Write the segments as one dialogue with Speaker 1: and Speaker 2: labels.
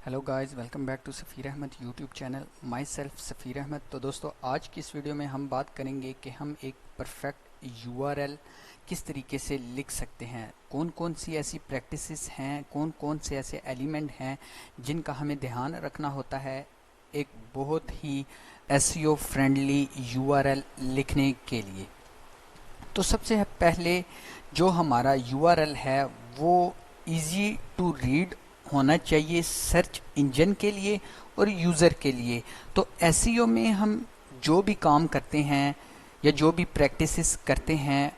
Speaker 1: Hello guys, welcome back to Safeer Ahmad YouTube channel. Myself Safeer Ahmad. तो दोस्तों, आज की इस वीडियो में हम बात करेंगे कि हम एक परफेक्ट यूआरएल किस तरीके से लिख सकते हैं। कौन कौन सी ऐसी प्रैक्टिसेस हैं, कौन कौन से ऐसे एलिमेंट हैं जिनका हमें ध्यान रखना होता है एक बहुत ही एसईओ फ्रेंडली यूआरएल लिखने के लिए। तो सबसे पहले जो हमारा यूआरएल है वो इजी टू रीड होना चाहिए सर्च इंजन के लिए और यूज़र के लिए। तो एसईओ में हम जो भी काम करते हैं या जो भी प्रैक्टिसेस करते हैं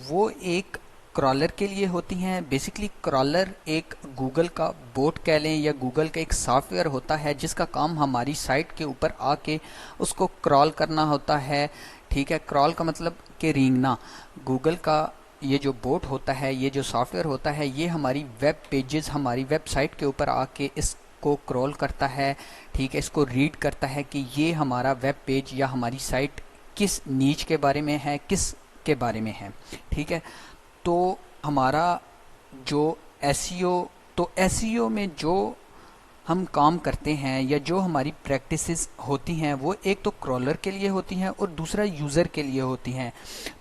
Speaker 1: वो एक क्रॉलर के लिए होती हैं। बेसिकली क्रॉलर एक गूगल का बोट कह लें या गूगल का एक सॉफ्टवेयर होता है जिसका काम हमारी साइट के ऊपर आके उसको क्रॉल करना होता है। ठीक है, क्रॉल का मतलब कि रेंगना। गूगल का ये जो बोट होता है, ये जो सॉफ्टवेयर होता है, ये हमारी वेब पेजेस, हमारी वेबसाइट के ऊपर आके इसको क्रॉल करता है। ठीक है, इसको रीड करता है कि ये हमारा वेब पेज या हमारी साइट किस नीच के बारे में है, किस के बारे में है। ठीक है, तो हमारा जो एसईओ, तो एसईओ में जो हम काम करते हैं या जो हमारी प्रैक्टिसेस होती हैं वो एक तो क्रॉलर के लिए होती हैं और दूसरा यूज़र के लिए होती हैं।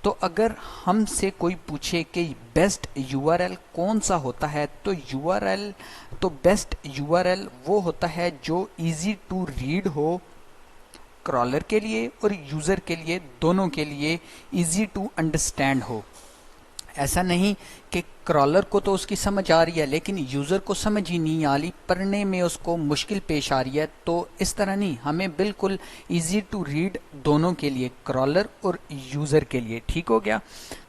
Speaker 1: तो अगर हमसे कोई पूछे कि बेस्ट यूआरएल कौन सा होता है, तो बेस्ट यूआरएल वो होता है जो इजी टू रीड हो, क्रॉलर के लिए और यूज़र के लिए, दोनों के लिए इजी टू अंडरस्टैंड हो। ऐसा नहीं कि क्रॉलर को तो उसकी समझ आ रही है लेकिन यूज़र को समझ ही नहीं आ रही, पढ़ने में उसको मुश्किल पेश आ रही है। तो इस तरह नहीं, हमें बिल्कुल इजी टू रीड दोनों के लिए, क्रॉलर और यूज़र के लिए। ठीक हो गया।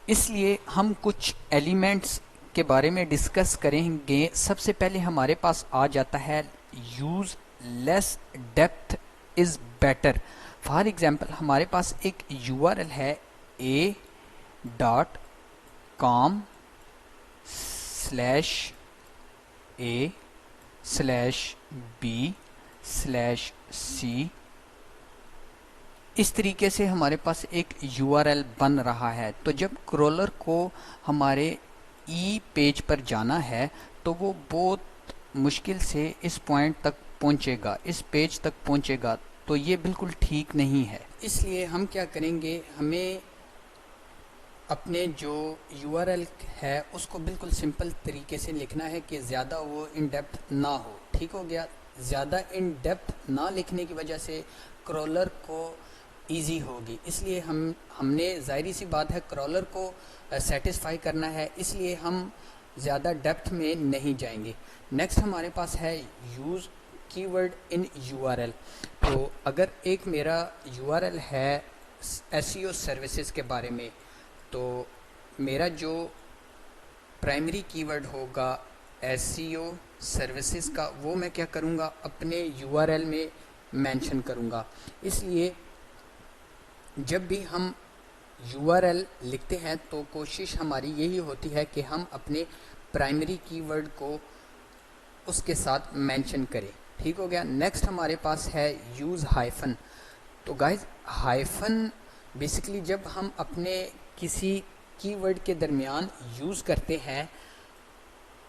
Speaker 1: इसलिए हम कुछ एलिमेंट्स के बारे में डिस्कस करेंगे। सबसे पहले हमारे पास आ जाता है use less depth is better. For example हमारे पास एक यूआरएल है a.com/a/b/c। इस तरीके से हमारे पास एक यूआरएल बन रहा है। तो जब क्रॉलर को हमारे ई पेज पर जाना है तो वो बहुत मुश्किल से इस पॉइंट तक पहुंचेगा, इस पेज तक पहुंचेगा। तो ये बिल्कुल ठीक नहीं है। इसलिए हम क्या करेंगे, हमें अपने जो यूआरएल है उसको बिल्कुल सिंपल तरीके से लिखना है कि ज़्यादा वो इन डेप्थ ना हो। ठीक हो गया। ज़्यादा इन डेप्थ ना लिखने की वजह से क्रॉलर को इजी होगी। इसलिए हमने जाहिर सी बात है क्रॉलर को सेटिस्फाई करना है, इसलिए हम ज़्यादा डेप्थ में नहीं जाएंगे। नेक्स्ट हमारे पास है यूज़ कीवर्ड इन यूआरएल। तो अगर एक मेरा यूआरएल है एसईओ सर्विसेज के बारे में, तो मेरा जो प्राइमरी कीवर्ड होगा एसईओ सर्विसेज का, वो मैं क्या करूँगा, अपने यूआरएल में मेंशन करूँगा। इसलिए जब भी हम यूआरएल लिखते हैं तो कोशिश हमारी यही होती है कि हम अपने प्राइमरी कीवर्ड को उसके साथ मेंशन करें। ठीक हो गया। नेक्स्ट हमारे पास है यूज़ हाइफन। तो गाइज हाइफन बेसिकली जब हम अपने किसी कीवर्ड के दरमियान यूज़ करते हैं,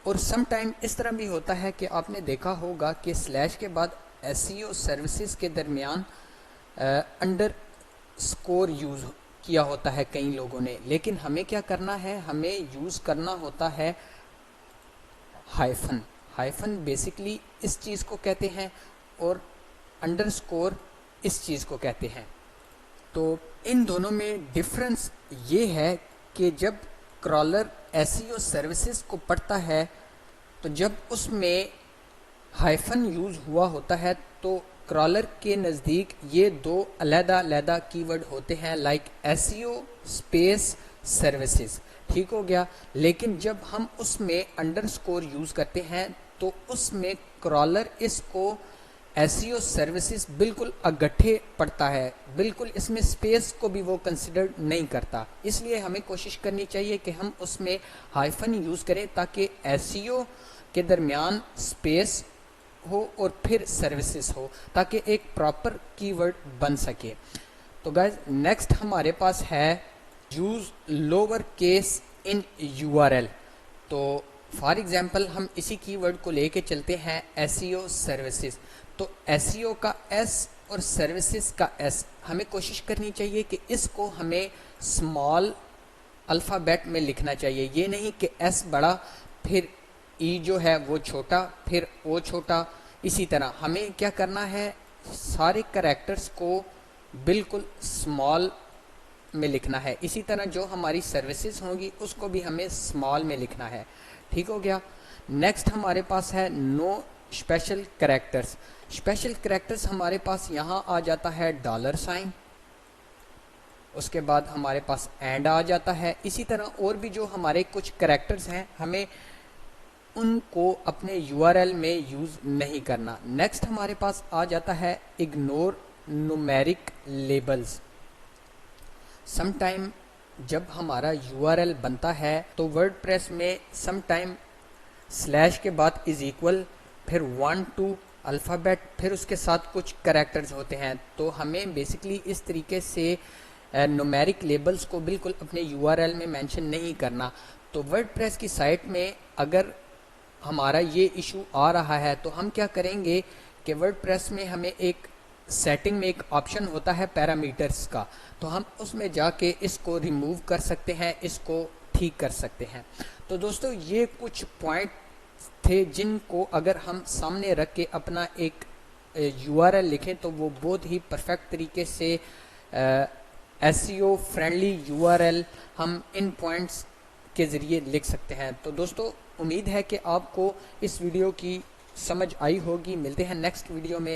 Speaker 1: और सम टाइम इस तरह भी होता है कि आपने देखा होगा कि स्लैश के बाद एसईओ सर्विसेज के दरमियान अंडर स्कोर यूज़ किया होता है कई लोगों ने, लेकिन हमें क्या करना है, हमें यूज़ करना होता है हाइफन। हाइफन बेसिकली इस चीज़ को कहते हैं और अंडरस्कोर इस चीज़ को कहते हैं। तो इन दोनों में डिफरेंस ये है कि जब क्रॉलर एसईओ सर्विसेज को पढ़ता है तो जब उसमें हाइफन यूज़ हुआ होता है तो क्रॉलर के नज़दीक ये दो अलग-अलग कीवर्ड होते हैं, लाइक एसईओ स्पेस सर्विसेज। ठीक हो गया। लेकिन जब हम उसमें अंडरस्कोर यूज़ करते हैं तो उसमें क्रॉलर इसको एसईओ सर्विसेज बिल्कुल अगट्ठे पड़ता है, बिल्कुल इसमें स्पेस को भी वो कंसिडर नहीं करता। इसलिए हमें कोशिश करनी चाहिए कि हम उसमें हाइफन यूज़ करें ताकि एसईओ के दरमियान स्पेस हो और फिर सर्विसेज हो, ताकि एक प्रॉपर कीवर्ड बन सके। तो गाइज नेक्स्ट हमारे पास है use lower case in URL. तो फॉर एग्जाम्पल हम इसी कीवर्ड को लेके चलते हैं एसईओ सर्विसेज। तो एसईओ का एस और सर्विसेज का एस, हमें कोशिश करनी चाहिए कि इसको हमें स्मॉल अल्फ़ाबेट में लिखना चाहिए। ये नहीं कि एस बड़ा फिर ई जो है वो छोटा फिर ओ छोटा। इसी तरह हमें क्या करना है, सारे कैरेक्टर्स को बिल्कुल स्मॉल में लिखना है। इसी तरह जो हमारी सर्विसेज होंगी उसको भी हमें स्मॉल में लिखना है। ठीक हो गया। नेक्स्ट हमारे पास है no special characters. Special characters हमारे पास यहाँ आ जाता है डॉलर साइन, उसके बाद हमारे पास एंड आ जाता है। इसी तरह और भी जो हमारे कुछ कैरेक्टर्स हैं हमें उनको अपने यूआरएल में यूज़ नहीं करना। नेक्स्ट हमारे पास आ जाता है इग्नोर न्यूमेरिक लेबल्स। समटाइम जब हमारा यूआरएल बनता है तो वर्डप्रेस में समटाइम स्लैश के बाद इज इक्वल फिर 1 2 अल्फ़ाबेट फिर उसके साथ कुछ कैरेक्टर्स होते हैं। तो हमें बेसिकली इस तरीके से न्यूमेरिक लेबल्स को बिल्कुल अपने यूआरएल में मेंशन नहीं करना। तो वर्डप्रेस की साइट में अगर हमारा ये इशू आ रहा है तो हम क्या करेंगे कि वर्डप्रेस में हमें एक सेटिंग में एक ऑप्शन होता है पैरामीटर्स का, तो हम उसमें जाके इसको रिमूव कर सकते हैं, इसको ठीक कर सकते हैं। तो दोस्तों ये कुछ पॉइंट थे जिनको अगर हम सामने रख के अपना एक यूआरएल लिखें तो वो बहुत ही परफेक्ट तरीके से एसईओ फ्रेंडली यूआरएल हम इन पॉइंट्स के ज़रिए लिख सकते हैं। तो दोस्तों उम्मीद है कि आपको इस वीडियो की समझ आई होगी। मिलते हैं नेक्स्ट वीडियो में।